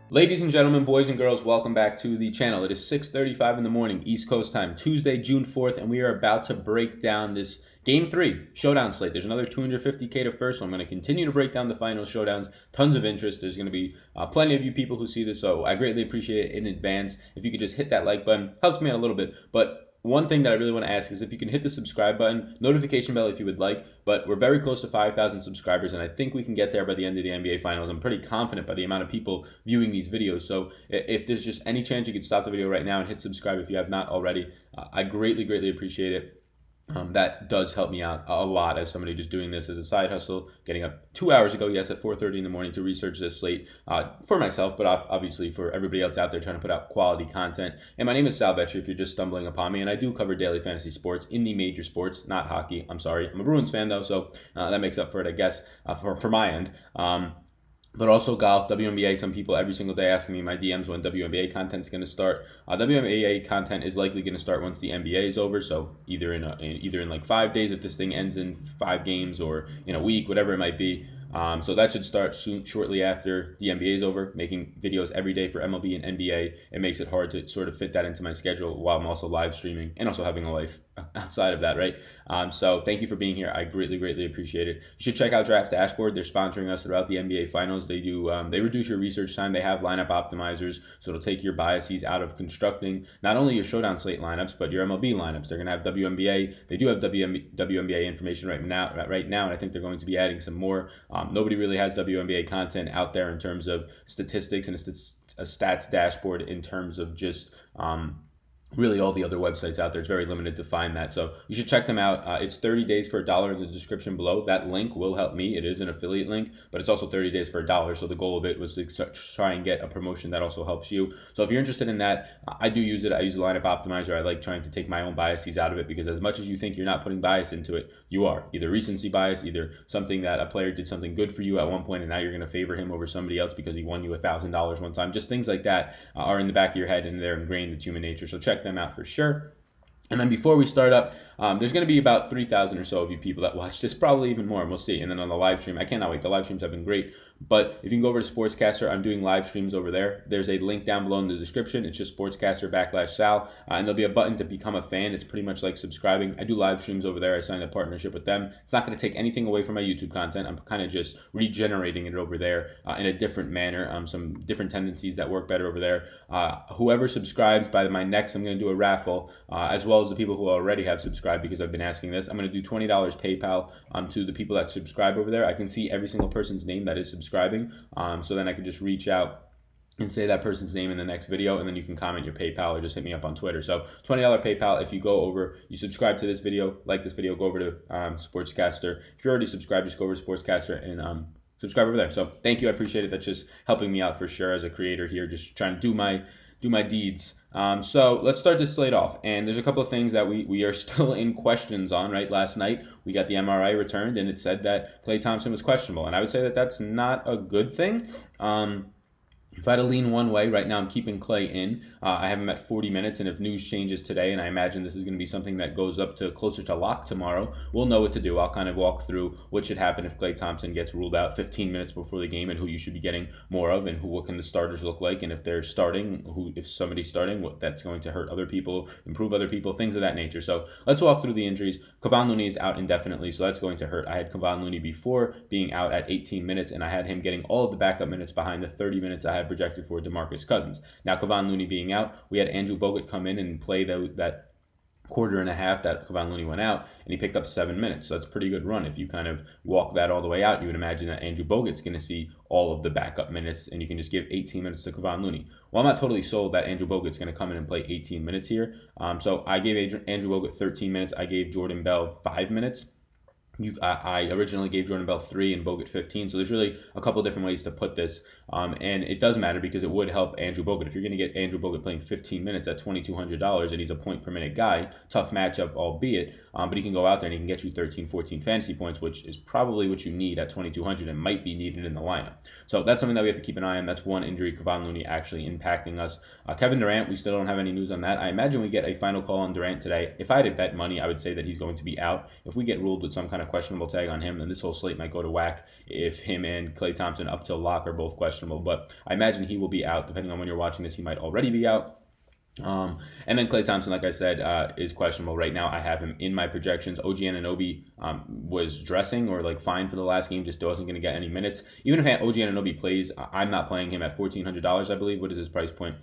Ladies and gentlemen, boys and girls, welcome back to the channel. It is 6:35 in the morning, East Coast time, Tuesday, June 4th, and we are about to break down this Game 3 showdown slate. There's another 250K to first, so I'm going to continue to break down the final showdowns. Tons of interest. There's going to be plenty of you people who see this, so I greatly appreciate it in advance. If you could just hit that like button, helps me out a little bit, but one thing that I really want to ask is if you can hit the subscribe button, notification bell if you would like, but we're very close to 5,000 subscribers, and I think we can get there by the end of the NBA Finals. I'm pretty confident by the amount of people viewing these videos, so if there's just any chance you could stop the video right now and hit subscribe if you have not already, I greatly appreciate it. That does help me out a lot as somebody just doing this as a side hustle, getting up 2 hours ago, yes, at 4:30 in the morning to research this slate for myself, but obviously for everybody else out there trying to put out quality content. And my name is Sal Vetri if you're just stumbling upon me, and I do cover daily fantasy sports in the major sports, not hockey. I'm sorry. I'm a Bruins fan, though, so that makes up for it, I guess, for my end. But also golf, WNBA. Some people every single day asking me in my DMs when WNBA content is going to start. WNBA content is likely going to start once the NBA is over. So either in like 5 days if this thing ends in 5 games, or in a week, whatever it might be. So that should start shortly after the NBA is over. Making videos every day for MLB and NBA, it makes it hard to sort of fit that into my schedule while I'm also live streaming and also having a life outside of that, right? So thank you for being here. I greatly appreciate it. You should check out Draft Dashboard. They're sponsoring us throughout the NBA Finals. They do they reduce your research time. They have lineup optimizers, so it'll take your biases out of constructing not only your showdown slate lineups but your MLB lineups. They're going to have WNBA. They do have WNBA information right now, and I think they're going to be adding some more. Nobody really has WNBA content out there in terms of statistics and a stats dashboard in terms of just really all the other websites out there. It's very limited to find that, so you should check them out. It's 30 days for $1 in the description below. That link will help me. It is an affiliate link, but it's also 30 days for $1, so the goal of it was to try and get a promotion that also helps you. So if you're interested in that, I do use it. I use the lineup optimizer. I like trying to take my own biases out of it, because as much as you think you're not putting bias into it, you are. Either recency bias, either something that a player did something good for you at one point and now you're going to favor him over somebody else because he won you $1,000 one time. Just things like that are in the back of your head, and they're ingrained into human nature, so check them out for sure. And then before we start up, there's going to be about 3,000 or so of you people that watch this, probably even more, and we'll see. And then on the live stream, I cannot wait. The live streams have been great. But if you can go over to Sportscaster, I'm doing live streams over there. There's a link down below in the description. It's just Sportscaster/Sal. And there'll be a button to become a fan. It's pretty much like subscribing. I do live streams over there. I signed a partnership with them. It's not going to take anything away from my YouTube content. I'm kind of just regenerating it over there in a different manner. Some different tendencies that work better over there. Whoever subscribes by my next, I'm going to do a raffle, as well as the people who already have subscribed, because I've been asking this. I'm going to do $20 PayPal to the people that subscribe over there. I can see every single person's name that is subscribing, so then I can just reach out and say that person's name in the next video, and then you can comment your PayPal or just hit me up on Twitter. So $20 PayPal. If you go over, you subscribe to this video, like this video, go over to Sportscaster. If you're already subscribed, just go over to Sportscaster and subscribe over there. So thank you. I appreciate it. That's just helping me out for sure as a creator here, just trying to do my deeds. So let's start this slate off. And there's a couple of things that we are still in questions on, right? Last night, we got the MRI returned, and it said that Klay Thompson was questionable. And I would say that that's not a good thing. If I had to lean one way, right now I'm keeping Klay in. I have him at 40 minutes, and if news changes today, and I imagine this is going to be something that goes up to closer to lock tomorrow, we'll know what to do. I'll kind of walk through what should happen if Klay Thompson gets ruled out 15 minutes before the game, and who you should be getting more of, and what can the starters look like, and if they're starting, if somebody's starting, what that's going to hurt other people, improve other people, things of that nature. So let's walk through the injuries. Kevon Looney is out indefinitely, so that's going to hurt. I had Kevon Looney before being out at 18 minutes, and I had him getting all of the backup minutes behind the 30 minutes I had projected for DeMarcus Cousins. Now, Kevon Looney being out, we had Andrew Bogut come in and play that quarter and a half that Kevon Looney went out, and he picked up 7 minutes. So that's a pretty good run. If you kind of walk that all the way out, you would imagine that Andrew Bogut's going to see all of the backup minutes, and you can just give 18 minutes to Kevon Looney. Well, I'm not totally sold that Andrew Bogut's going to come in and play 18 minutes here. So I gave Andrew Bogut 13 minutes. I gave Jordan Bell 5 minutes. I originally gave Jordan Bell 3 and Bogut 15, so there's really a couple different ways to put this, and it does matter because it would help Andrew Bogut. If you're going to get Andrew Bogut playing 15 minutes at $2,200 and he's a point per minute guy, tough matchup albeit, but he can go out there and he can get you 13, 14 fantasy points, which is probably what you need at $2,200 and might be needed in the lineup. So that's something that we have to keep an eye on. That's one injury, Kevon Looney actually impacting us. Kevin Durant, we still don't have any news on that. I imagine we get a final call on Durant today. If I had to bet money, I would say that he's going to be out. If we get ruled with some kind of of questionable tag on him, then this whole slate might go to whack if him and Klay Thompson up till lock are both questionable. But I imagine he will be out. Depending on when you're watching this, he might already be out. And then Klay Thompson, like I said, is questionable right now. I have him in my projections. OG Anunoby was dressing or like fine for the last game, just wasn't going to get any minutes. Even if OG Anunoby plays, I'm not playing him at $1,400, I believe. What is his price point?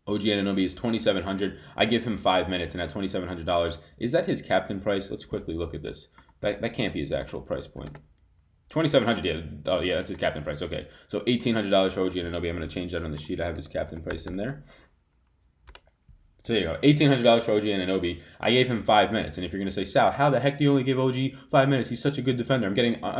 OG Anunoby is $2,700. I give him 5 minutes, and at $2,700, is that his captain price? Let's quickly look at this. That can't be his actual price point. $2,700, yeah. Oh, yeah, that's his captain price. Okay, so $1,800 for OG Anunoby. I'm going to change that on the sheet. I have his captain price in there. So there you go, $1,800 for OG Anunoby. I gave him 5 minutes, and if you're gonna say, Sal, how the heck do you only give OG 5 minutes? He's such a good defender. I'm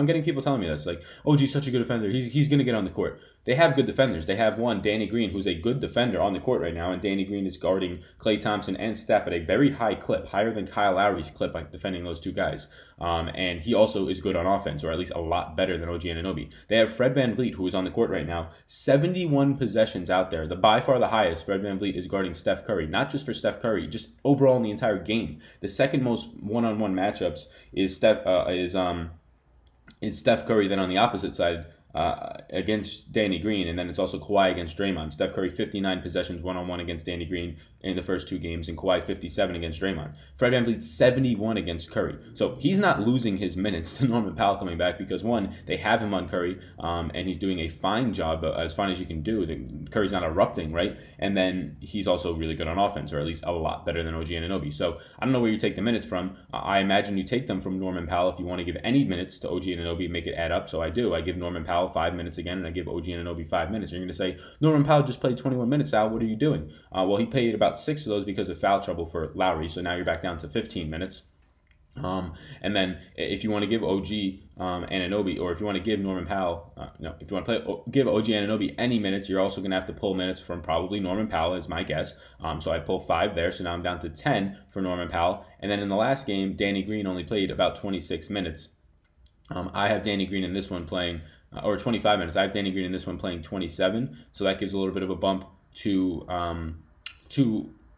getting people telling me this, like, OG's such a good defender. He's gonna get on the court. They have good defenders. They have one, Danny Green, who's a good defender on the court right now, and Danny Green is guarding Klay Thompson and Steph at a very high clip, higher than Kyle Lowry's clip by defending those two guys. And he also is good on offense, or at least a lot better than OG Anunoby. They have Fred VanVleet, who is on the court right now, 71 possessions out there. By far the highest. Fred VanVleet is guarding Steph Curry, not just for Steph Curry, just overall in the entire game. The second most one-on-one matchups is Steph Curry. Then on the opposite side, against Danny Green, and then it's also Kawhi against Draymond. Steph Curry 59 possessions one-on-one against Danny Green in the first two games, and Kawhi 57 against Draymond. Fred VanVleet 71 against Curry. So he's not losing his minutes to Norman Powell coming back because, one, they have him on Curry, and he's doing a fine job, as fine as you can do. Curry's not erupting, right? And then he's also really good on offense, or at least a lot better than OG Anunoby. So I don't know where you take the minutes from. I imagine you take them from Norman Powell if you want to give any minutes to OG Anunoby and make it add up. So I do. I give Norman Powell 5 minutes again, and I give OG Anunoby 5 minutes. You're going to say, Norman Powell just played 21 minutes, Al. What are you doing? Well, he played about 6 of those because of foul trouble for Lowry, so now you're back down to 15 minutes. And then if you want to give OG Anunoby, or if you want to give Norman Powell, if you want to give OG Anunoby any minutes, you're also going to have to pull minutes from probably Norman Powell, is my guess. So I pull 5 there, so now I'm down to 10 for Norman Powell. And then in the last game, Danny Green only played about 26 minutes. I have Danny Green in this one playing, or 25 minutes. I have Danny Green in this one playing 27, so that gives a little bit of a bump to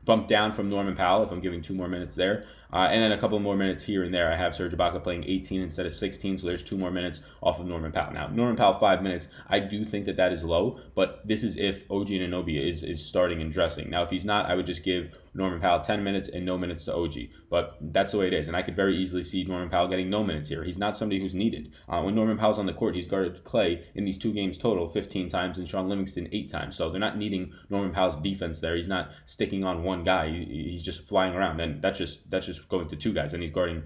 bump down from Norman Powell if I'm giving 2 more minutes there. And then a couple more minutes here and there. I have Serge Ibaka playing 18 instead of 16, so there's 2 more minutes off of Norman Powell. Now, Norman Powell 5 minutes, I do think that is low, but this is if OG Anunoby is starting and dressing. Now, if he's not, I would just give Norman Powell 10 minutes and no minutes to OG. But that's the way it is, and I could very easily see Norman Powell getting no minutes here. He's not somebody who's needed. When Norman Powell's on the court, he's guarded Klay in these 2 games total 15 times and Sean Livingston 8 times. So they're not needing Norman Powell's defense there. He's not sticking on one guy. He's just flying around. And that's just going to 2 guys. And he's guarding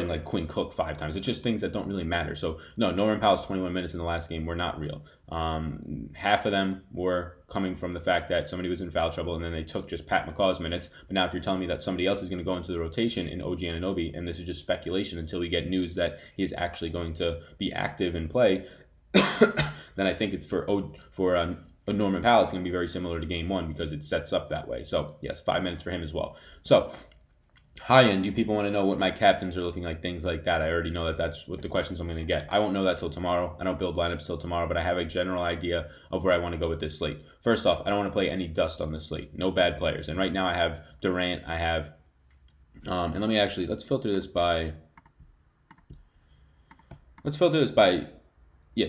like Quinn Cook 5 times. It's just things that don't really matter. So no, Norman Powell's 21 minutes in the last game were not real. Half of them were coming from the fact that somebody was in foul trouble, and then they took just Pat McCaw's minutes. But now if you're telling me that somebody else is going to go into the rotation in OG Anunoby, and this is just speculation until we get news that he is actually going to be active and play, then I think it's for Norman Powell, it's going to be very similar to game 1 because it sets up that way. So yes, 5 minutes for him as well. So high end, do people want to know what my captains are looking like, things like that? I already know that's what the questions I'm going to get. I won't know that till tomorrow. I don't build lineups till tomorrow, but I have a general idea of where I want to go with this slate. First off, I don't want to play any dust on this slate. No bad players. And right now I have Durant. I have, and let's filter this by,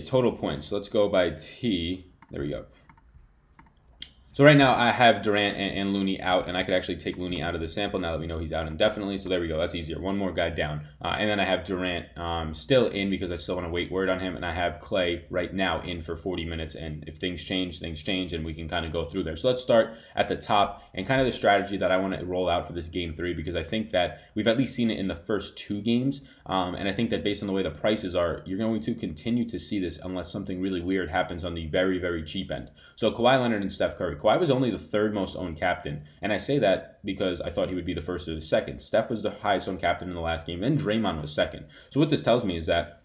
total points. So let's go by T. There we go. So right now I have Durant and Looney out, and I could actually take Looney out of the sample now that we know he's out indefinitely. So there we go. That's easier. One more guy down. And then I have Durant still in because I still want to wait word on him. And I have Klay right now in for 40 minutes. And if things change, and we can kind of go through there. So let's start at the top and kind of the strategy that I want to roll out for this game 3, because I think that we've at least seen it in the first 2 games. And I think that based on the way the prices are, you're going to continue to see this unless something really weird happens on the very, very cheap end. So Kawhi Leonard and Steph Curry. Kawhi was only the 3rd most owned captain, and I say that because I thought he would be the 1st or the 2nd. Steph was the highest owned captain in the last game, then Draymond was 2nd. So what this tells me is that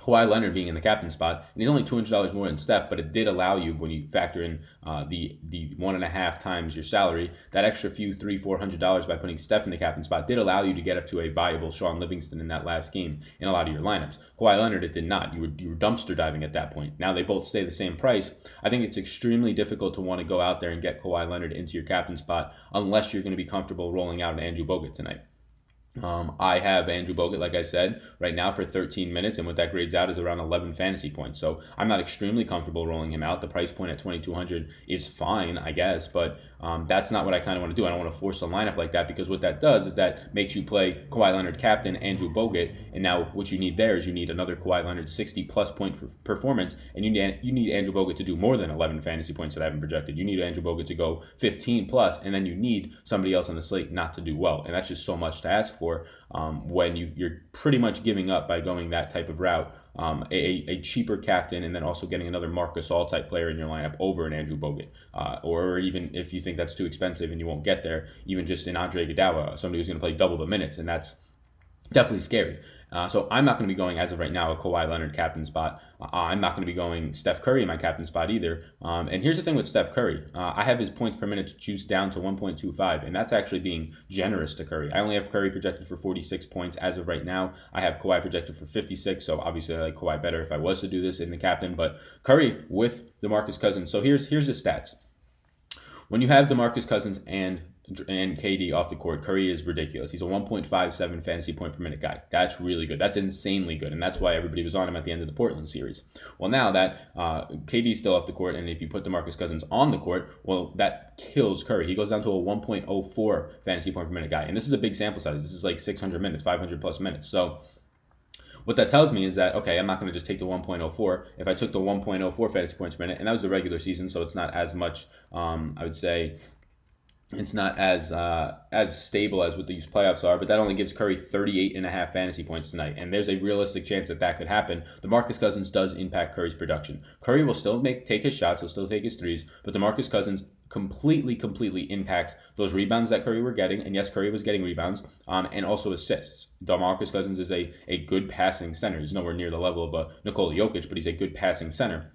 Kawhi Leonard being in the captain spot, and he's only $200 more than Steph, but it did allow you, when you factor in the 1.5 times your salary, that extra few $300-400 by putting Steph in the captain spot did allow you to get up to a viable Sean Livingston in that last game in a lot of your lineups. Kawhi Leonard, it did not. You were dumpster diving at that point. Now they both stay the same price. I think it's extremely difficult to want to go out there and get Kawhi Leonard into your captain spot unless you're going to be comfortable rolling out an Andrew Bogut tonight. I have Andrew Bogut, like I said, right now for 13 minutes, and what that grades out is around 11 fantasy points. So I'm not extremely comfortable rolling him out. The price point at 2,200 is fine, I guess, but that's not what I kind of want to do. I don't want to force a lineup like that, because what that does is that makes you play Kawhi Leonard captain, Andrew Bogut, and now what you need there is you need another Kawhi Leonard 60-plus point performance, and you need Andrew Bogut to do more than 11 fantasy points that I haven't projected. You need Andrew Bogut to go 15-plus, and then you need somebody else on the slate not to do well, and that's just so much to ask for. When you're pretty much giving up by going that type of route, a cheaper captain, and then also getting another Marc Gasol type player in your lineup over an Andrew Bogut, or even if you think that's too expensive and you won't get there, even just an Andre Iguodala, somebody who's going to play double the minutes, and that's definitely scary. So I'm not going to be going, as of right now, a Kawhi Leonard captain spot. I'm not going to be going Steph Curry in my captain spot either. And here's the thing with Steph Curry. I have his points per minute juiced down to 1.25, and that's actually being generous to Curry. I only have Curry projected for 46 points as of right now. I have Kawhi projected for 56, so obviously I like Kawhi better if I was to do this in the captain. But Curry with DeMarcus Cousins. So here's his stats. When you have DeMarcus Cousins and KD off the court, Curry is ridiculous. He's a 1.57 fantasy point per minute guy. That's really good. That's insanely good, and that's why everybody was on him at the end of the Portland series. Well, now that KD's still off the court, and if you put DeMarcus Cousins on the court, well, that kills Curry. He goes down to a 1.04 fantasy point per minute guy, and this is a big sample size. This is like 600 minutes, 500 plus minutes. So what that tells me is that, okay, I'm not going to just take the 1.04. If I took the 1.04 fantasy points per minute, and that was the regular season, so it's not as much, I would say, it's not as stable as what these playoffs are, but that only gives Curry 38.5 fantasy points tonight, and there's a realistic chance that that could happen. DeMarcus Cousins does impact Curry's production. Curry will still take his shots, he'll still take his threes, but DeMarcus Cousins completely impacts those rebounds that Curry were getting, and yes, Curry was getting rebounds, and also assists. DeMarcus Cousins is a good passing center. He's nowhere near the level of a Nikola Jokic, but he's a good passing center.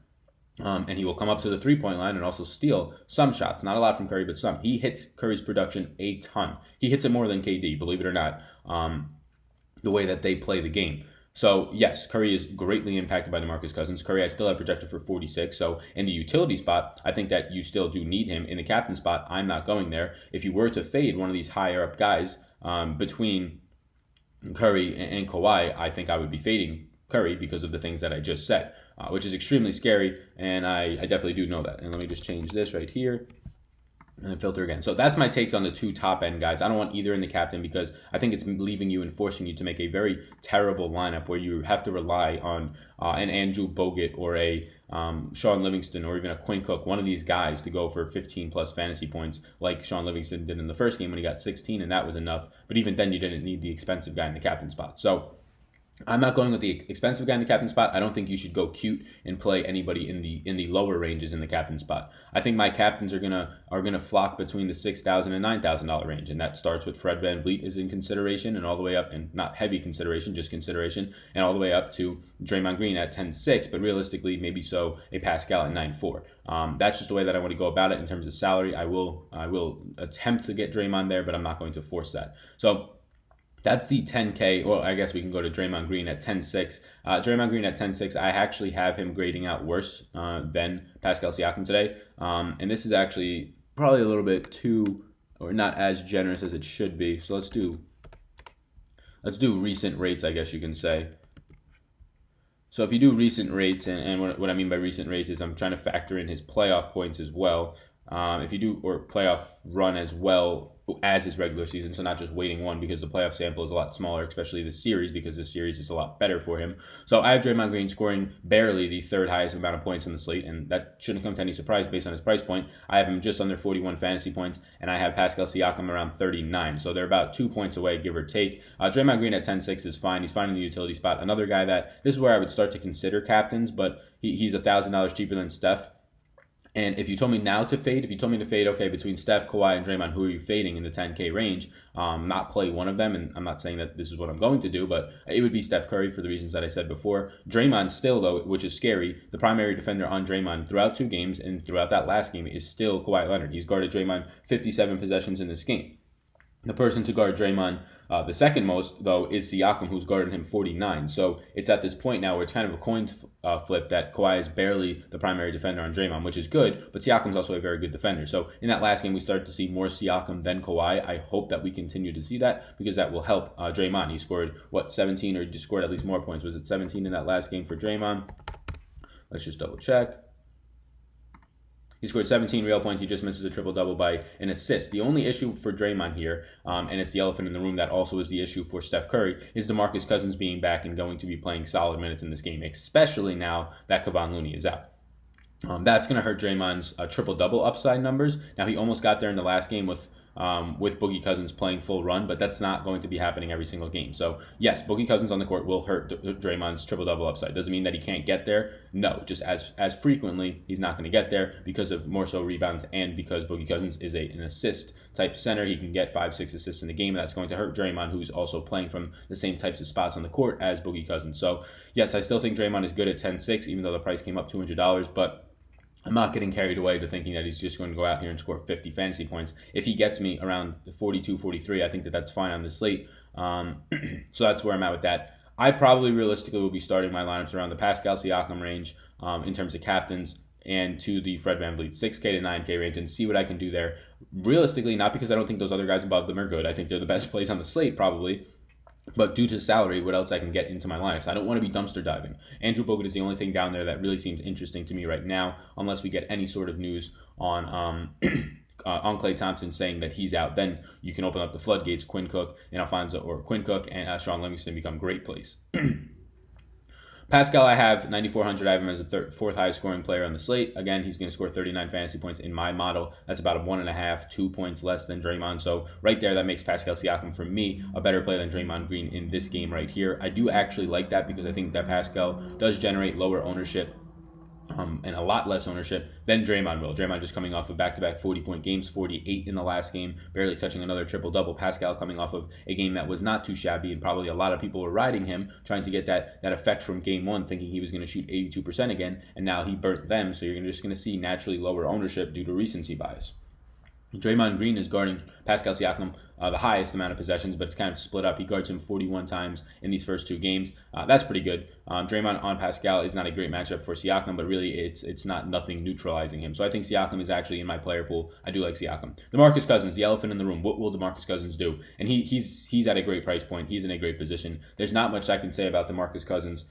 And he will come up to the three-point line and also steal some shots. Not a lot from Curry, but some. He hits Curry's production a ton. He hits it more than KD, believe it or not, the way that they play the game. So, yes, Curry is greatly impacted by DeMarcus Cousins. Curry I still have projected for 46. So, in the utility spot, I think that you still do need him. In the captain spot, I'm not going there. If you were to fade one of these higher-up guys between Curry and Kawhi, I think I would be fading Curry because of the things that I just said, which is extremely scary, and I definitely do know that. And let me just change this right here and then filter again. So that's my takes on the two top-end guys. I don't want either in the captain because I think it's leaving you and forcing you to make a very terrible lineup where you have to rely on an Andrew Bogut or a Sean Livingston or even a Quinn Cook, one of these guys, to go for 15-plus fantasy points like Sean Livingston did in the first game when he got 16, and that was enough. But even then, you didn't need the expensive guy in the captain spot. So I'm not going with the expensive guy in the captain spot. I don't think you should go cute and play anybody in the lower ranges in the captain spot. I think my captains are gonna flock between the $6,000 and $9,000 range, and that starts with Fred VanVleet is in consideration, and all the way up, and not heavy consideration, just consideration, and all the way up to Draymond Green at 10.6, but realistically maybe so a Pascal at 9.4. That's just the way that I want to go about it in terms of salary. I will attempt to get Draymond there, but I'm not going to force that. So that's the 10K. Well, I guess we can go to Draymond Green at 10.6. Draymond Green at 10.6, I actually have him grading out worse than Pascal Siakam today. And this is actually probably a little bit too, or not as generous as it should be. So let's do recent rates, I guess you can say. So if you do recent rates, and what I mean by recent rates is I'm trying to factor in his playoff points as well. If you do, or playoff run as well as his regular season, so not just waiting one, because the playoff sample is a lot smaller, especially this series, because this series is a lot better for him. So I have Draymond Green scoring barely the third highest amount of points in the slate, and that shouldn't come to any surprise based on his price point. I have him just under 41 fantasy points, and I have Pascal Siakam around 39, so they're about 2 points away, give or take. Draymond Green at 10.6 is fine. He's fine in the utility spot. Another guy that, this is where I would start to consider captains, but he's $1,000 cheaper than Steph. And if you told me now to fade, okay, between Steph, Kawhi, and Draymond, who are you fading in the 10K range? Not play one of them, and I'm not saying that this is what I'm going to do, but it would be Steph Curry for the reasons that I said before. Draymond still, though, which is scary, the primary defender on Draymond throughout 2 games and throughout that last game is still Kawhi Leonard. He's guarded Draymond 57 possessions in this game. The person to guard Draymond The second most, though, is Siakam, who's guarding him 49. So it's at this point now where it's kind of a coin flip that Kawhi is barely the primary defender on Draymond, which is good, but Siakam's also a very good defender. So in that last game, we started to see more Siakam than Kawhi. I hope that we continue to see that because that will help Draymond. He scored, 17, or he just scored at least more points. Was it 17 in that last game for Draymond? Let's just double check. He scored 17 real points. He just misses a triple-double by an assist. The only issue for Draymond here, and it's the elephant in the room that also is the issue for Steph Curry, is DeMarcus Cousins being back and going to be playing solid minutes in this game, especially now that Kevon Looney is out. That's going to hurt Draymond's triple-double upside numbers. Now, he almost got there in the last game with Boogie Cousins playing full run, but that's not going to be happening every single game. So, yes, Boogie Cousins on the court will hurt Draymond's triple-double upside. Doesn't mean that he can't get there. No, just as frequently, he's not going to get there because of more so rebounds and because Boogie Cousins is an assist-type center. He can get 5-6 assists in the game, and that's going to hurt Draymond, who's also playing from the same types of spots on the court as Boogie Cousins. So, yes, I still think Draymond is good at 10-6, even though the price came up $200, but I'm not getting carried away to thinking that he's just going to go out here and score 50 fantasy points. If he gets me around 42, 43, I think that's fine on the slate. So that's where I'm at with that. I probably realistically will be starting my lineups around the Pascal Siakam range in terms of captains and to the Fred VanVleet 6K to 9K range and see what I can do there. Realistically, not because I don't think those other guys above them are good. I think they're the best plays on the slate probably. But due to salary, what else I can get into my lineups? I don't want to be dumpster diving. Andrew Bogut is the only thing down there that really seems interesting to me right now, unless we get any sort of news on Klay Thompson saying that he's out. Then you can open up the floodgates. Quinn Cook and Sean Livingston become great plays. Pascal, I have 9,400. I have him as the fourth highest scoring player on the slate. Again, he's going to score 39 fantasy points in my model. That's about 1.5, 2 points less than Draymond. So right there, that makes Pascal Siakam, for me, a better play than Draymond Green in this game right here. I do actually like that because I think that Pascal does generate lower ownership and a lot less ownership than Draymond will. Draymond just coming off of back-to-back 40-point games, 48 in the last game, barely touching another triple-double. Pascal coming off of a game that was not too shabby, and probably a lot of people were riding him, trying to get that effect from game one, thinking he was going to shoot 82% again, and now he burnt them, so you're just going to see naturally lower ownership due to recency bias. Draymond Green is guarding Pascal Siakam the highest amount of possessions, but it's kind of split up. He guards him 41 times in these first two games. That's pretty good. Draymond on Pascal is not a great matchup for Siakam, but really it's not nothing neutralizing him. So I think Siakam is actually in my player pool. I do like Siakam. DeMarcus Cousins, the elephant in the room. What will DeMarcus Cousins do? And he's at a great price point. He's in a great position. There's not much I can say about DeMarcus Cousins.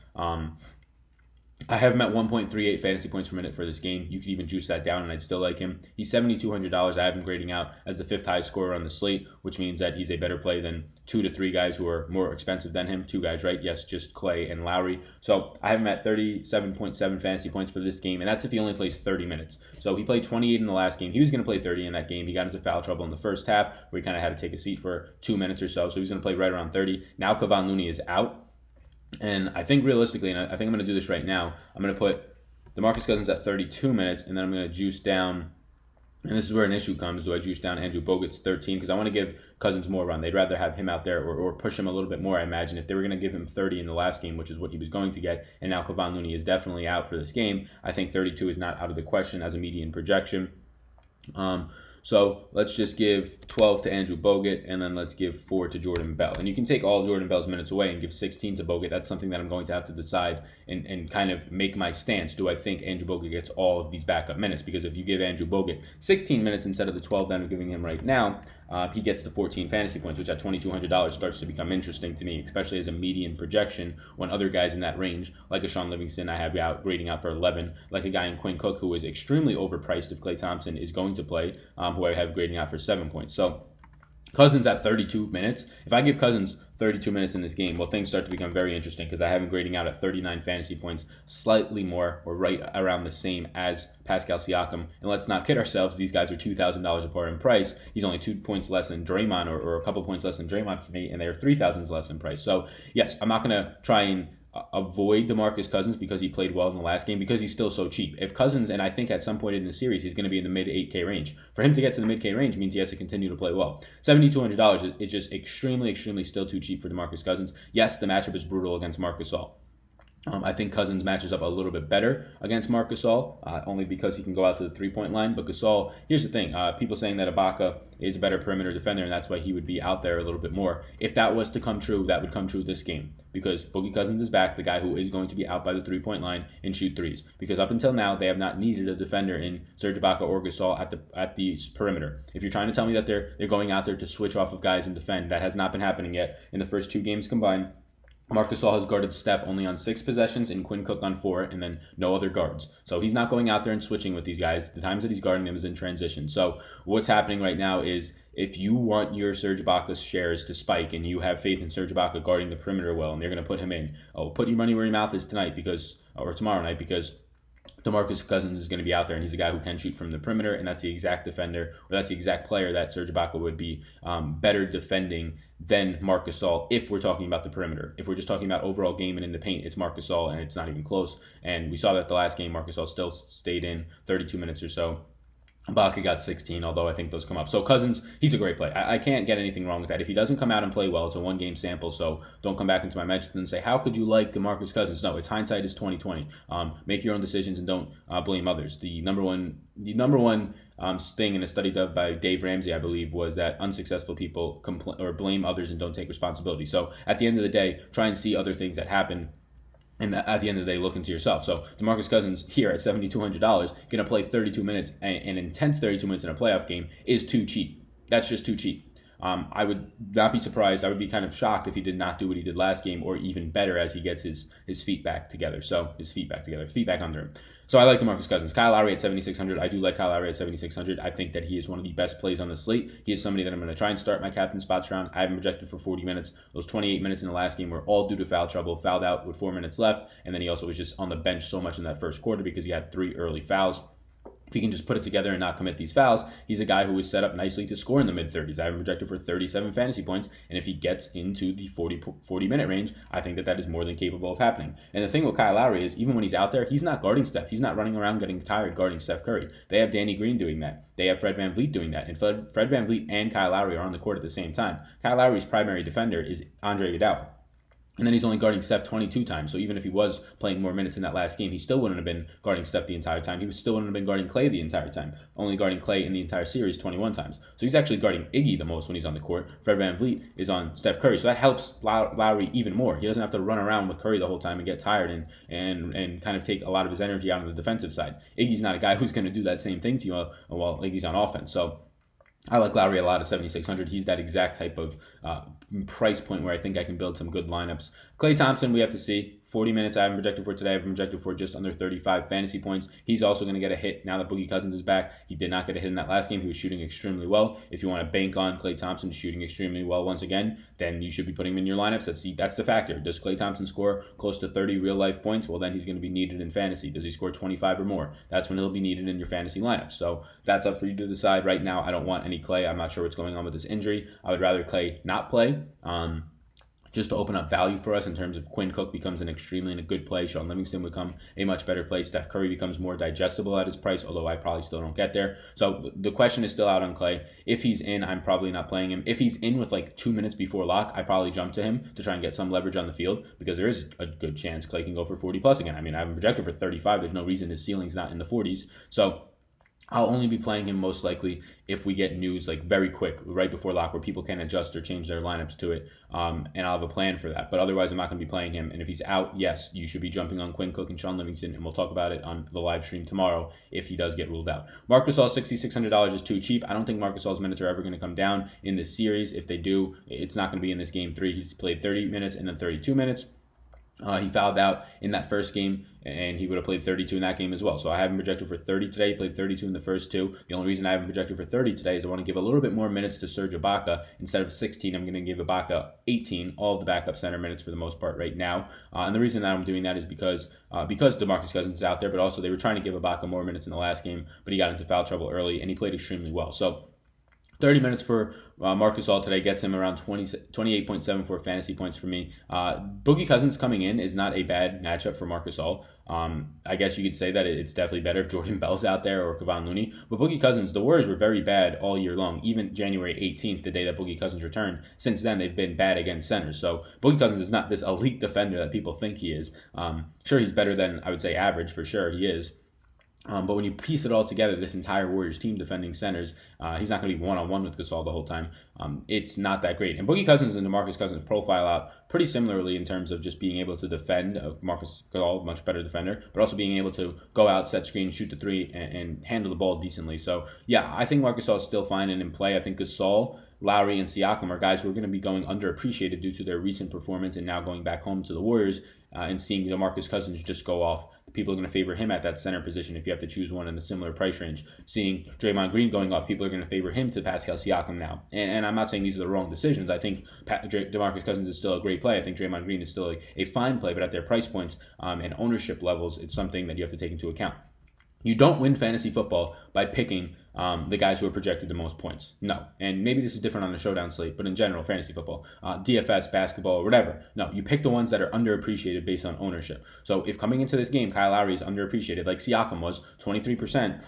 I have him at 1.38 fantasy points per minute for this game. You could even juice that down, and I'd still like him. He's $7,200. I have him grading out as the fifth highest scorer on the slate, which means that he's a better play than 2 to 3 guys who are more expensive than him. 2 guys, right? Yes, just Clay and Lowry. So I have him at 37.7 fantasy points for this game, and that's if he only plays 30 minutes. So he played 28 in the last game. He was going to play 30 in that game. He got into foul trouble in the first half, where he kind of had to take a seat for 2 minutes or so. So he's going to play right around 30. Now Kevon Looney is out. And I think realistically, and I think I'm going to do this right now, I'm going to put DeMarcus Cousins at 32 minutes, and then I'm going to juice down, and this is where an issue comes, do I juice down Andrew Bogut to 13? Because I want to give Cousins more run. They'd rather have him out there or push him a little bit more, I imagine. If they were going to give him 30 in the last game, which is what he was going to get, and now Kevon Looney is definitely out for this game, I think 32 is not out of the question as a median projection. So let's just give 12 to Andrew Bogut, and then let's give 4 to Jordan Bell. And you can take all Jordan Bell's minutes away and give 16 to Bogut. That's something that I'm going to have to decide and kind of make my stance. Do I think Andrew Bogut gets all of these backup minutes? Because if you give Andrew Bogut 16 minutes instead of the 12 that I'm giving him right now, he gets the 14 fantasy points, which at $2,200 starts to become interesting to me, especially as a median projection when other guys in that range, like a Sean Livingston, I have grading out for 11, like a guy in Quinn Cook, who is extremely overpriced if Klay Thompson is going to play, who I have grading out for 7 points. So Cousins at 32 minutes. If I give Cousins 32 minutes in this game, well, things start to become very interesting because I have him grading out at 39 fantasy points, slightly more or right around the same as Pascal Siakam. And let's not kid ourselves, these guys are $2,000 apart in price. He's only 2 points less than Draymond or a couple points less than Draymond to me, and they're $3,000 less in price. So, yes, I'm not going to try and avoid DeMarcus Cousins because he played well in the last game because he's still so cheap. If Cousins, and I think at some point in the series, he's going to be in the mid 8K range. For him to get to the mid K range means he has to continue to play well. $7,200 is just extremely, extremely still too cheap for DeMarcus Cousins. Yes, the matchup is brutal against Marc Gasol. I think Cousins matches up a little bit better against Marc Gasol, only because he can go out to the three-point line. But Gasol, here's the thing: people saying that Ibaka is a better perimeter defender, and that's why he would be out there a little bit more. If that was to come true, that would come true this game, because Boogie Cousins is back, the guy who is going to be out by the three-point line and shoot threes. Because up until now, they have not needed a defender in Serge Ibaka or Gasol at the perimeter. If you're trying to tell me that they're going out there to switch off of guys and defend, that has not been happening yet in the first 2 games combined. Marc Gasol has guarded Steph only on 6 possessions and Quinn Cook on 4, and then no other guards. So he's not going out there and switching with these guys. The times that he's guarding them is in transition. So what's happening right now is, if you want your Serge Ibaka shares to spike and you have faith in Serge Ibaka guarding the perimeter well, and they're going to put him in, put your money where your mouth is tonight, or tomorrow night, because DeMarcus Cousins is going to be out there, and he's a guy who can shoot from the perimeter, and that's the exact defender, or that's the exact player that Serge Ibaka would be better defending than Marc Gasol if we're talking about the perimeter. If we're just talking about overall game and in the paint, it's Marc Gasol, and it's not even close. And we saw that the last game, Marc Gasol still stayed in 32 minutes or so. Ibaka got 16, although I think those come up. So Cousins, he's a great play. I can't get anything wrong with that. If he doesn't come out and play well, it's a 1-game sample, so don't come back into my mentions and say, how could you like DeMarcus Cousins? No, it's hindsight is 2020. Make your own decisions and don't blame others. The number one thing in a study done by Dave Ramsey, I believe, was that unsuccessful people blame others and don't take responsibility. So at the end of the day, try and see other things that happen, and at the end of the day, look into yourself. So DeMarcus Cousins here at $7,200 going to play 32 minutes, an intense 32 minutes in a playoff game is too cheap. That's just too cheap. I would not be surprised. I would be kind of shocked if he did not do what he did last game, or even better as he gets his feet back together. Feet back under him. So I like DeMarcus Cousins. Kyle Lowry at 7,600. I do like Kyle Lowry at 7,600. I think that he is one of the best plays on the slate. He is somebody that I'm going to try and start my captain spots around. I have him projected for 40 minutes. Those 28 minutes in the last game were all due to foul trouble. Fouled out with 4 minutes left, and then he also was just on the bench so much in that first quarter because he had 3 early fouls. If he can just put it together and not commit these fouls, he's a guy who is set up nicely to score in the mid-30s. I have him projected for 37 fantasy points, and if he gets into the 40-minute range, I think that is more than capable of happening. And the thing with Kyle Lowry is, even when he's out there, he's not guarding Steph. He's not running around getting tired guarding Steph Curry. They have Danny Green doing that. They have Fred VanVleet doing that. And Fred VanVleet and Kyle Lowry are on the court at the same time. Kyle Lowry's primary defender is Andre Iguodala. And then he's only guarding Steph 22 times. So even if he was playing more minutes in that last game, he still wouldn't have been guarding Steph the entire time. He still wouldn't have been guarding Klay the entire time. Only guarding Klay in the entire series 21 times. So he's actually guarding Iggy the most when he's on the court. Fred VanVleet is on Steph Curry. So that helps Lowry even more. He doesn't have to run around with Curry the whole time and get tired and kind of take a lot of his energy out on the defensive side. Iggy's not a guy who's going to do that same thing to you while Iggy's on offense. So I like Lowry a lot at 7,600. He's that exact type of price point where I think I can build some good lineups. Klay Thompson, we have to see. 40 minutes I haven't projected for today. I've projected for just under 35 fantasy points. He's also going to get a hit now that Boogie Cousins is back. He did not get a hit in that last game. He was shooting extremely well. If you want to bank on Klay Thompson shooting extremely well once again, then you should be putting him in your lineups. That's the factor. Does Klay Thompson score close to 30 real-life points? Well, then he's going to be needed in fantasy. Does he score 25 or more? That's when he'll be needed in your fantasy lineups. So that's up for you to decide. Right now, I don't want any Klay. I'm not sure what's going on with this injury. I would rather Klay not play. Just to open up value for us in terms of Quinn Cook becomes an extremely good play. Sean Livingston would become a much better play. Steph Curry becomes more digestible at his price, although I probably still don't get there. So the question is still out on Klay. If he's in, I'm probably not playing him. If he's in with like 2 minutes before lock, I probably jump to him to try and get some leverage on the field, because there is a good chance Klay can go for 40 plus again. I mean, I have him projected for 35. There's no reason his ceiling's not in the 40s. So I'll only be playing him most likely if we get news like very quick, right before lock, where people can adjust or change their lineups to it, and I'll have a plan for that. But otherwise, I'm not going to be playing him. And if he's out, yes, you should be jumping on Quinn Cook and Sean Livingston, and we'll talk about it on the live stream tomorrow if he does get ruled out. Marc Gasol, $6,600 is too cheap. I don't think Marc Gasol's minutes are ever going to come down in this series. If they do, it's not going to be in this game 3. He's played 30 minutes and then 32 minutes. He fouled out in that first game, and he would have played 32 in that game as well. So I have him projected for 30 today. He played 32 in the first 2. The only reason I have him projected for 30 today is I want to give a little bit more minutes to Serge Ibaka. Instead of 16, I'm going to give Ibaka 18, all of the backup center minutes for the most part right now. And the reason that I'm doing that is because DeMarcus Cousins is out there, but also they were trying to give Ibaka more minutes in the last game, but he got into foul trouble early, and he played extremely well. So 30 minutes for Marc Gasol today gets him around 28.74 fantasy points for me. Boogie Cousins coming in is not a bad matchup for Marc Gasol. I guess you could say that it's definitely better if Jordan Bell's out there or Kevon Looney. But Boogie Cousins, the Warriors were very bad all year long, even January 18th, the day that Boogie Cousins returned. Since then, they've been bad against centers. So Boogie Cousins is not this elite defender that people think he is. Sure, he's better than, I would say, average for sure. He is. But when you piece it all together, this entire Warriors team defending centers, he's not going to be one-on-one with Gasol the whole time. It's not that great. And Boogie Cousins and DeMarcus Cousins profile out pretty similarly in terms of just being able to defend. Marcus Gasol, much better defender, but also being able to go out, set screen, shoot the three, and handle the ball decently. So, yeah, I think Marcus Gasol is still fine and in play. I think Gasol, Lowry, and Siakam are guys who are going to be going underappreciated due to their recent performance and now going back home to the Warriors and seeing DeMarcus Cousins just go off. People are going to favor him at that center position if you have to choose one in a similar price range. Seeing Draymond Green going off, people are going to favor him to Pascal Siakam now. And I'm not saying these are the wrong decisions. I think DeMarcus Cousins is still a great play. I think Draymond Green is still a fine play, but at their price points and ownership levels, it's something that you have to take into account. You don't win fantasy football by picking the guys who are projected the most points. No. And maybe this is different on the showdown slate, but in general, fantasy football, DFS, basketball, whatever. No, you pick the ones that are underappreciated based on ownership. So if coming into this game, Kyle Lowry is underappreciated, like Siakam was, 23%.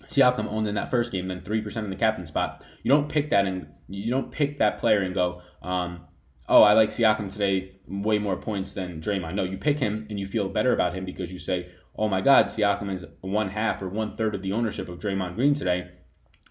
Siakam owned in that first game, then 3% in the captain spot. You don't pick that and you don't pick that player and go, oh, I like Siakam today, way more points than Draymond. No, you pick him and you feel better about him because you say, oh my God, Siakam is 1/2 or 1/3 of the ownership of Draymond Green today.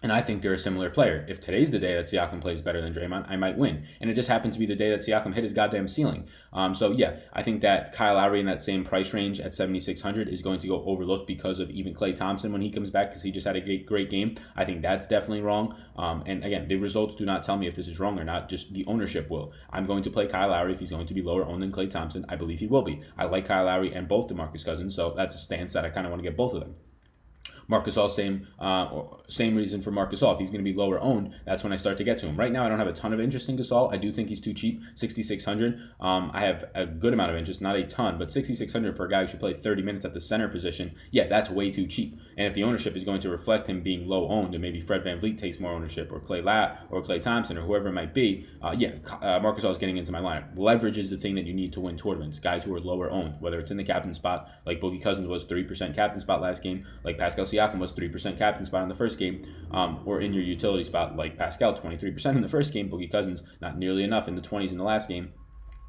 And I think they're a similar player. If today's the day that Siakam plays better than Draymond, I might win. And it just happened to be the day that Siakam hit his goddamn ceiling. So yeah, I think that Kyle Lowry in that same price range at 7,600 is going to go overlooked because of even Klay Thompson when he comes back because he just had a great game. I think that's definitely wrong. And again, the results do not tell me if this is wrong or not. Just the ownership will. I'm going to play Kyle Lowry if he's going to be lower owned than Klay Thompson. I believe he will be. I like Kyle Lowry and both DeMarcus Cousins, so that's a stance that I kind of want to get both of them. Marc Gasol, same reason for Marc Gasol. If he's going to be lower owned, that's when I start to get to him. Right now, I don't have a ton of interest in Gasol. I do think he's too cheap, 6,600. I have a good amount of interest, not a ton, but 6,600 for a guy who should play 30 minutes at the center position, yeah, that's way too cheap. And if the ownership is going to reflect him being low owned, and maybe Fred VanVleet takes more ownership, or Klay Thompson, or whoever it might be, Marc Gasol is getting into my lineup. Leverage is the thing that you need to win tournaments. Guys who are lower owned, whether it's in the captain spot, like Boogie Cousins was 3% captain spot last game, like Pascal Siakam was 3% captain spot in the first game, or in your utility spot like Pascal, 23% in the first game. Boogie Cousins, not nearly enough in the 20s in the last game.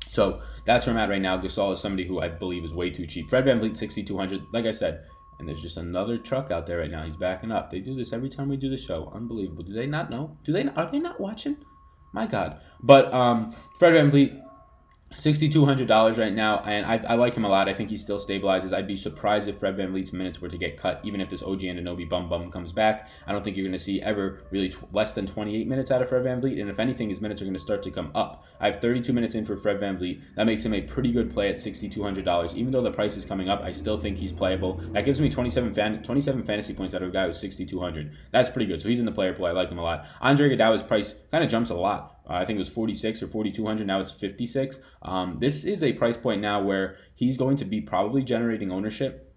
So that's where I'm at right now. Gasol is somebody who I believe is way too cheap. Fred VanVleet, 6,200. Like I said, and there's just another truck out there right now. He's backing up. They do this every time we do the show. Unbelievable. Do they not know? Are they not watching? My God. But Fred VanVleet, $6,200 right now, and I like him a lot. I think he still stabilizes. I'd be surprised if Fred VanVleet's minutes were to get cut, even if this OG Anunoby bum comes back. I don't think you're going to see ever really less than 28 minutes out of Fred VanVleet, and if anything, his minutes are going to start to come up. I have 32 minutes in for Fred VanVleet. That makes him a pretty good play at $6,200. Even though the price is coming up, I still think he's playable. That gives me 27 fantasy points out of a guy who's 6,200. That's pretty good. So he's in the player pool. I like him a lot. Andre Iguodala's price kind of jumps a lot. I think it was 46 or 4,200. Now it's 56. This is a price point now where he's going to be probably generating ownership,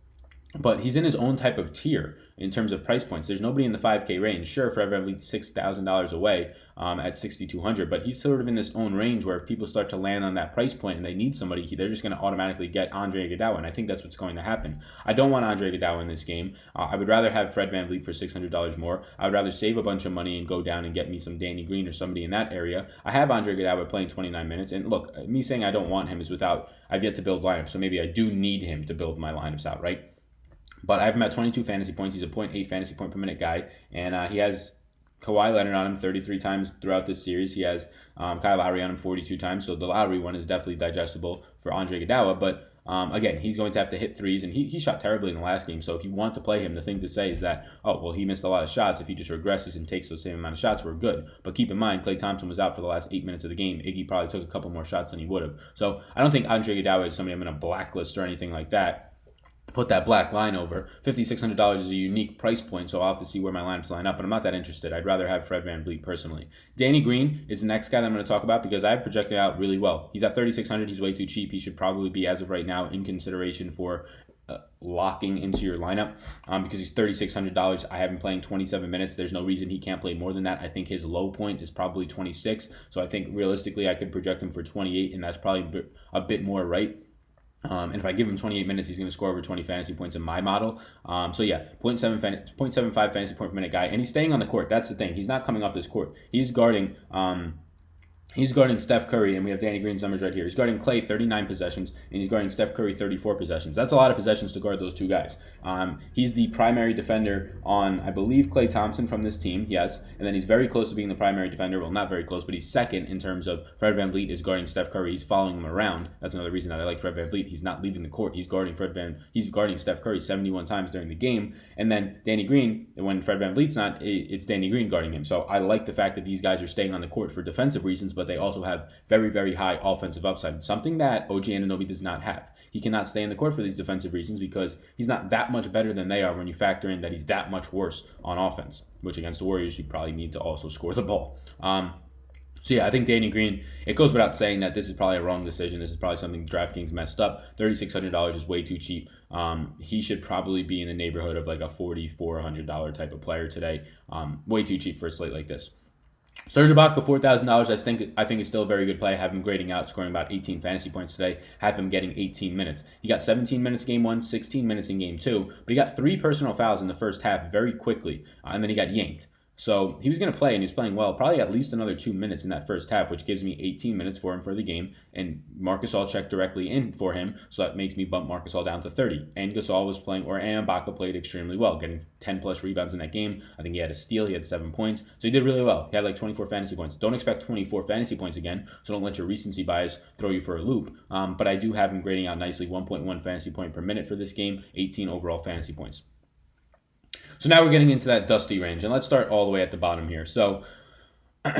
but he's in his own type of tier in terms of price points. There's nobody in the 5K range. Sure, Fred VanVleet's $6,000 away at 6,200, but he's sort of in this own range where if people start to land on that price point and they need somebody, they're just going to automatically get Andre Iguodala, and I think that's what's going to happen. I don't want Andre Iguodala in this game. I would rather have Fred VanVleet for $600 more. I would rather save a bunch of money and go down and get me some Danny Green or somebody in that area. I have Andre Iguodala playing 29 minutes, and look, me saying I don't want him is without, I've yet to build lineups, so maybe I do need him to build my lineups out, right? But I have him at 22 fantasy points. He's a 0.8 fantasy point per minute guy. And he has Kawhi Leonard on him 33 times throughout this series. He has Kyle Lowry on him 42 times. So the Lowry one is definitely digestible for Andre Iguodala. But again, he's going to have to hit threes. And he shot terribly in the last game. So if you want to play him, the thing to say is that, oh, well, he missed a lot of shots. If he just regresses and takes those same amount of shots, we're good. But keep in mind, Klay Thompson was out for the last 8 minutes of the game. Iggy probably took a couple more shots than he would have. So I don't think Andre Iguodala is somebody I'm going to blacklist or anything like that. Put that black line over. $5,600 is a unique price point, so I'll have to see where my lineups line up, but I'm not that interested. I'd rather have Fred VanVleet personally. Danny Green is the next guy that I'm going to talk about because I have projected out really well. He's at $3,600. He's way too cheap. He should probably be, as of right now, in consideration for locking into your lineup because he's $3,600. I have him playing 27 minutes. There's no reason he can't play more than that. I think his low point is probably 26. So I think realistically I could project him for 28, and that's probably a bit more right. And if I give him 28 minutes, he's going to score over 20 fantasy points in my model. So yeah, 0.75 fantasy point per minute guy, and he's staying on the court. That's the thing. He's not coming off this court. He's guarding Steph Curry, and we have Danny Green's numbers right here. He's guarding Klay 39 possessions, and he's guarding Steph Curry 34 possessions. That's a lot of possessions to guard those two guys. He's the primary defender on, I believe, Klay Thompson from this team, yes. And then he's very close to being the primary defender. Well, not very close, but he's second in terms of Fred VanVleet is guarding Steph Curry. He's following him around. That's another reason that I like Fred VanVleet. He's not leaving the court. He's guarding Steph Curry 71 times during the game. And then Danny Green, when Fred VanVleet's not, it's Danny Green guarding him. So I like the fact that these guys are staying on the court for defensive reasons, but they also have very, very high offensive upside, something that OG Anunoby does not have. He cannot stay in the court for these defensive reasons because he's not that much better than they are when you factor in that he's that much worse on offense, which against the Warriors, you probably need to also score the ball. So yeah, I think Danny Green, it goes without saying that this is probably a wrong decision. This is probably something Draftkings messed up. $3,600 is way too cheap. He should probably be in the neighborhood of like a $4,400 type of player today. Way too cheap for a slate like this. Serge Ibaka, $4,000. I think is still a very good play. I have him grading out, scoring about 18 fantasy points today. Have him getting 18 minutes. He got 17 minutes game 1, 16 minutes in game 2, but he got 3 personal fouls in the first half very quickly, and then he got yanked. So he was going to play, and he was playing well, probably at least another 2 minutes in that first half, which gives me 18 minutes for him for the game. And Marc Gasol checked directly in for him, so that makes me bump Marc Gasol down to 30. And Gasol was playing, and Ibaka played extremely well, getting 10-plus rebounds in that game. I think he had a steal. He had 7 points. So he did really well. He had like 24 fantasy points. Don't expect 24 fantasy points again, so don't let your recency bias throw you for a loop. But I do have him grading out nicely, 1.1 fantasy point per minute for this game, 18 overall fantasy points. So now we're getting into that dusty range, and let's start all the way at the bottom here. So OG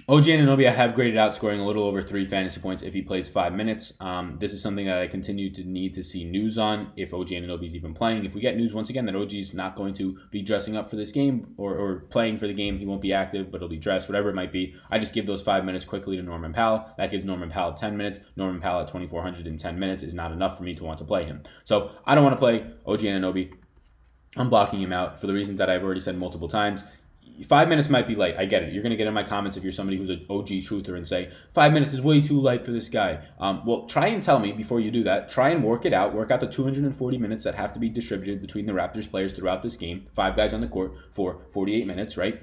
Anunoby I have graded out, scoring a little over 3 fantasy points if he plays 5 minutes. This is something that I continue to need to see news on if OG Anunoby is even playing. If we get news once again that OG is not going to be dressing up for this game or playing for the game, he won't be active, but he'll be dressed, whatever it might be. I just give those 5 minutes quickly to Norman Powell. That gives Norman Powell 10 minutes. Norman Powell at 2,410 minutes is not enough for me to want to play him. So I don't want to play OG Anunoby. I'm blocking him out for the reasons that I've already said multiple times. 5 minutes might be light. I get it. You're going to get in my comments if you're somebody who's an OG truther and say, 5 minutes is way too light for this guy. Well, try and tell me before you do that. Try and work it out. Work out the 240 minutes that have to be distributed between the Raptors players throughout this game. 5 guys on the court for 48 minutes, right?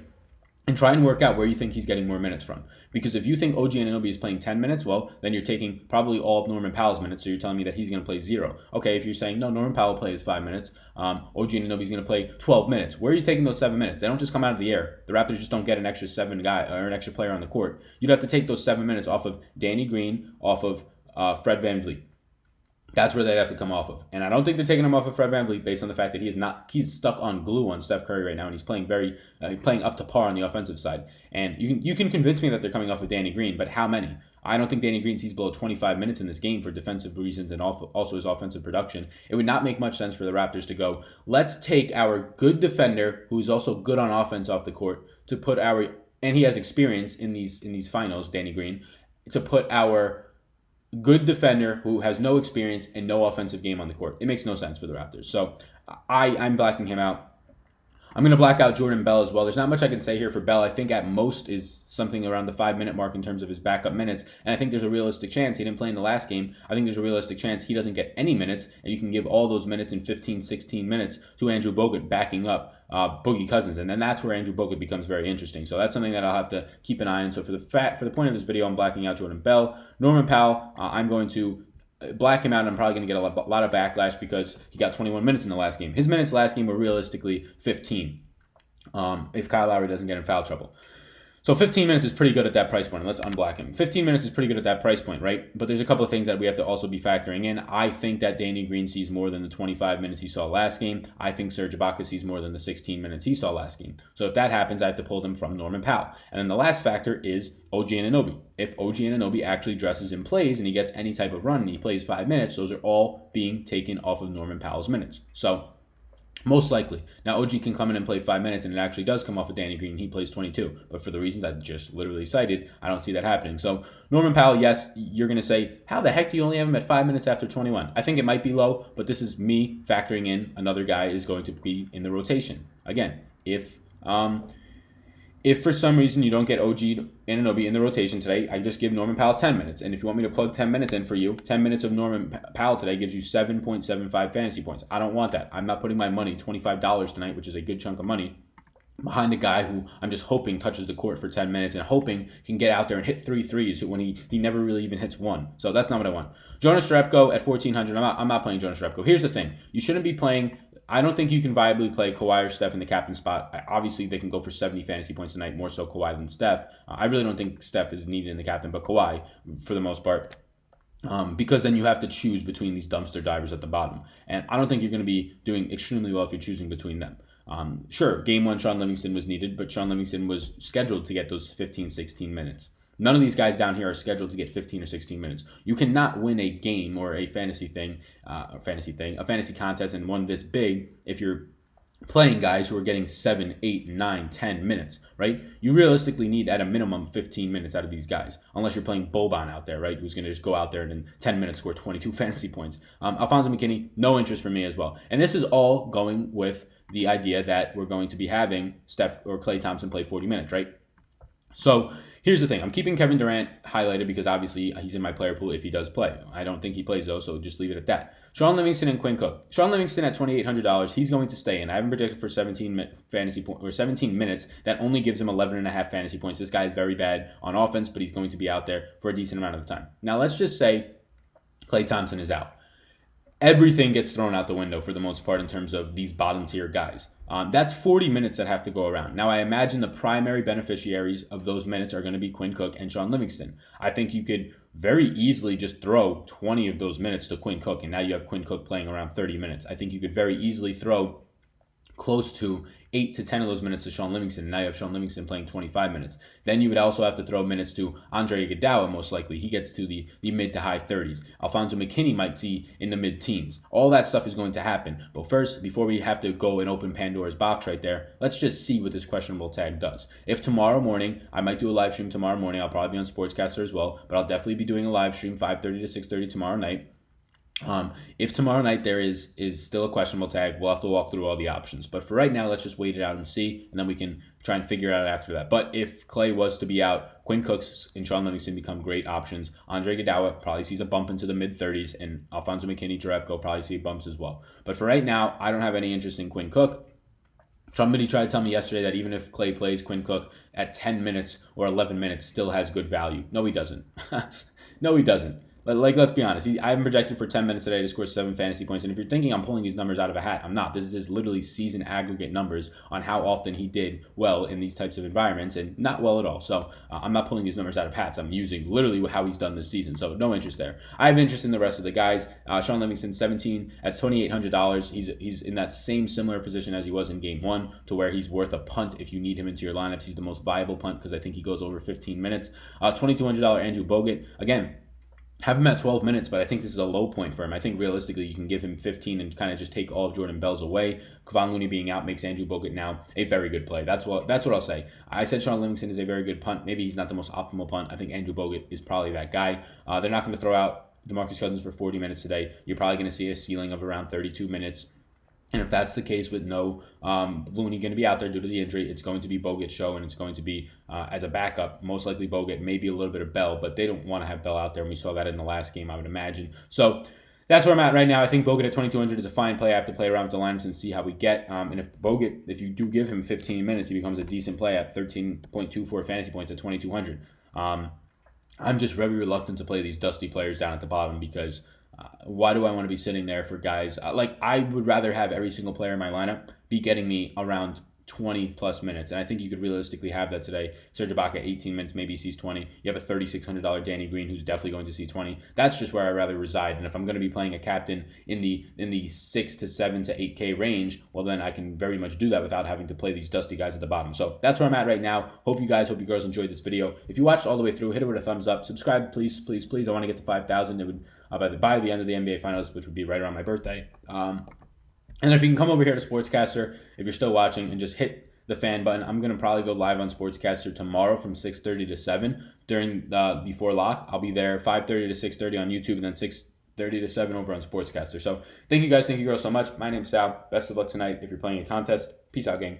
And try and work out where you think he's getting more minutes from. Because if you think OG Anunoby is playing 10 minutes, well, then you're taking probably all of Norman Powell's minutes, so you're telling me that he's going to play 0. Okay, if you're saying, no, Norman Powell plays 5 minutes, OG Anunoby is going to play 12 minutes. Where are you taking those 7 minutes? They don't just come out of the air. The Raptors just don't get an extra 7 guy or an extra player on the court. You'd have to take those 7 minutes off of Danny Green, off of Fred VanVleet. That's where they'd have to come off of. And I don't think they're taking him off of Fred VanVleet based on the fact that he's stuck on glue on Steph Curry right now, and he's playing playing up to par on the offensive side. And you can convince me that they're coming off of Danny Green, but how many? I don't think Danny Green sees below 25 minutes in this game for defensive reasons and also his offensive production. It would not make much sense for the Raptors to go, let's take our good defender, who is also good on offense off the court, to put and he has experience in these finals, Danny Green, to put our good defender who has no experience and no offensive game on the court. It makes no sense for the Raptors. So I'm blacking him out. I'm going to black out Jordan Bell as well. There's not much I can say here for Bell. I think at most is something around the 5-minute mark in terms of his backup minutes. And I think there's a realistic chance he didn't play in the last game. I think there's a realistic chance he doesn't get any minutes. And you can give all those minutes in 15, 16 minutes to Andrew Bogut backing up Boogie Cousins. And then that's where Andrew Bogut becomes very interesting. So that's something that I'll have to keep an eye on. So for the point of this video, I'm blacking out Jordan Bell. Norman Powell, I'm going to black him out, and I'm probably going to get a lot of backlash because he got 21 minutes in the last game. His minutes last game were realistically 15. If Kyle Lowry doesn't get in foul trouble. So 15 minutes is pretty good at that price point. Let's unblack him. 15 minutes is pretty good at that price point, right? But there's a couple of things that we have to also be factoring in. I think that Danny Green sees more than the 25 minutes he saw last game. I think Serge Ibaka sees more than the 16 minutes he saw last game. So if that happens, I have to pull them from Norman Powell. And then the last factor is OG Anunoby. If OG Anunoby actually dresses and plays and he gets any type of run and he plays 5 minutes, those are all being taken off of Norman Powell's minutes. So Most likely. Now, OG can come in and play 5 minutes, and it actually does come off of Danny Green. He plays 22. But for the reasons I just literally cited, I don't see that happening. So, Norman Powell, yes, you're going to say, how the heck do you only have him at 5 minutes after 21? I think it might be low, but this is me factoring in another guy is going to be in the rotation. Again, if for some reason you don't get OG Anunoby in the rotation today, I just give Norman Powell 10 minutes. And if you want me to plug 10 minutes in for you, 10 minutes of Norman Powell today gives you 7.75 fantasy points. I don't want that. I'm not putting my money, $25 tonight, which is a good chunk of money, behind a guy who I'm just hoping touches the court for 10 minutes and hoping can get out there and hit 3 threes when he never really even hits one. So that's not what I want. Jonas Jerebko at 1,400. I'm not playing Jonas Jerebko. Here's the thing. You shouldn't be playing... I don't think you can viably play Kawhi or Steph in the captain spot. Obviously, they can go for 70 fantasy points tonight, more so Kawhi than Steph. I really don't think Steph is needed in the captain, but Kawhi, for the most part, because then you have to choose between these dumpster divers at the bottom. And I don't think you're going to be doing extremely well if you're choosing between them. Sure, game one, Sean Livingston was needed, but Sean Livingston was scheduled to get those 15, 16 minutes. None of these guys down here are scheduled to get 15 or 16 minutes. You cannot win a game or a fantasy contest and one this big if you're playing guys who are getting 7, 8, 9, 10 minutes, right? You realistically need at a minimum 15 minutes out of these guys, unless you're playing Boban out there, right? Who's going to just go out there and in 10 minutes score 22 fantasy points. Alfonso McKinney, no interest for me as well. And this is all going with the idea that we're going to be having Steph or Klay Thompson play 40 minutes, right? So here's the thing. I'm keeping Kevin Durant highlighted because obviously he's in my player pool if he does play. I don't think he plays though, so just leave it at that. Sean Livingston and Quinn Cook. Sean Livingston at $2,800. He's going to stay in. I haven't projected for 17 minutes. That only gives him 11.5 fantasy points. This guy is very bad on offense, but he's going to be out there for a decent amount of the time. Now let's just say Klay Thompson is out. Everything gets thrown out the window for the most part in terms of these bottom tier guys. That's 40 minutes that have to go around. Now, I imagine the primary beneficiaries of those minutes are going to be Quinn Cook and Sean Livingston. I think you could very easily just throw 20 of those minutes to Quinn Cook, and now you have Quinn Cook playing around 30 minutes. I think you could very easily throw close to 8 to 10 of those minutes to Sean Livingston. Now you have Sean Livingston playing 25 minutes. Then you would also have to throw minutes to Andre Iguodala, most likely. He gets to the mid to high 30s. Alfonso McKinney might see in the mid-teens. All that stuff is going to happen. But first, before we have to go and open Pandora's box right there, let's just see what this questionable tag does. If tomorrow morning, I might do a live stream tomorrow morning. I'll probably be on Sportscaster as well, but I'll definitely be doing a live stream 5:30 to 6:30 tomorrow night. If tomorrow night there is still a questionable tag, we'll have to walk through all the options. But for right now, let's just wait it out and see, and then we can try and figure it out after that. But if Klay was to be out, Quinn Cooks and Sean Livingston become great options. Andre Iguodala probably sees a bump into the mid-30s, and Alfonso McKinney, Jerebko probably see bumps as well. But for right now, I don't have any interest in Quinn Cook. Somebody tried to tell me yesterday that even if Klay plays, Quinn Cook at 10 minutes or 11 minutes still has good value. No, he doesn't. No, he doesn't. Let's be honest. I haven't projected for 10 minutes today to score 7 fantasy points. And if you're thinking I'm pulling these numbers out of a hat, I'm not. This is his literally season aggregate numbers on how often he did well in these types of environments, and not well at all. So I'm not pulling these numbers out of hats. I'm using literally how he's done this season. So no interest there. I have interest in the rest of the guys. Sean Livingston, 17 at $2,800. He's in that same similar position as he was in game 1, to where he's worth a punt if you need him into your lineups. He's the most viable punt because I think he goes over 15 minutes. $2,200 Andrew Bogut. Again, have him at 12 minutes, but I think this is a low point for him. I think realistically you can give him 15 and kind of just take all of Jordan Bell's away. Kevon Looney being out makes Andrew Bogut now a very good play. That's what I'll say. I said Sean Livingston is a very good punt. Maybe he's not the most optimal punt. I think Andrew Bogut is probably that guy. They're not going to throw out DeMarcus Cousins for 40 minutes today. You're probably going to see a ceiling of around 32 minutes. And if that's the case with no Looney going to be out there due to the injury, it's going to be Bogut's show, and it's going to be as a backup, most likely Bogut, maybe a little bit of Bell, but they don't want to have Bell out there, and we saw that in the last game, I would imagine. So that's where I'm at right now. I think Bogut at 2,200 is a fine play. I have to play around with the lineups and see how we get. And if Bogut, if you do give him 15 minutes, he becomes a decent play at 13.24 fantasy points at 2,200. I'm just very reluctant to play these dusty players down at the bottom because why do I want to be sitting there for guys? I would rather have every single player in my lineup be getting me around 20 plus minutes. And I think you could realistically have that today. Serge Ibaka, 18 minutes, maybe he sees 20. You have a $3,600 Danny Green who's definitely going to see 20. That's just where I'd rather reside. And if I'm going to be playing a captain in the 6 to 7 to 8K range, well, then I can very much do that without having to play these dusty guys at the bottom. So that's where I'm at right now. Hope you girls enjoyed this video. If you watched all the way through, hit it with a thumbs up. Subscribe, please, please, please. I want to get to 5,000. It would by the end of the NBA Finals, which would be right around my birthday. And if you can come over here to Sportscaster, if you're still watching, and just hit the fan button, I'm going to probably go live on Sportscaster tomorrow from 6:30 to 7 during before lock. I'll be there 5:30 to 6:30 on YouTube, and then 6:30 to 7 over on Sportscaster. So thank you guys, thank you girls so much. My name's Sal. Best of luck tonight if you're playing a contest. Peace out, gang.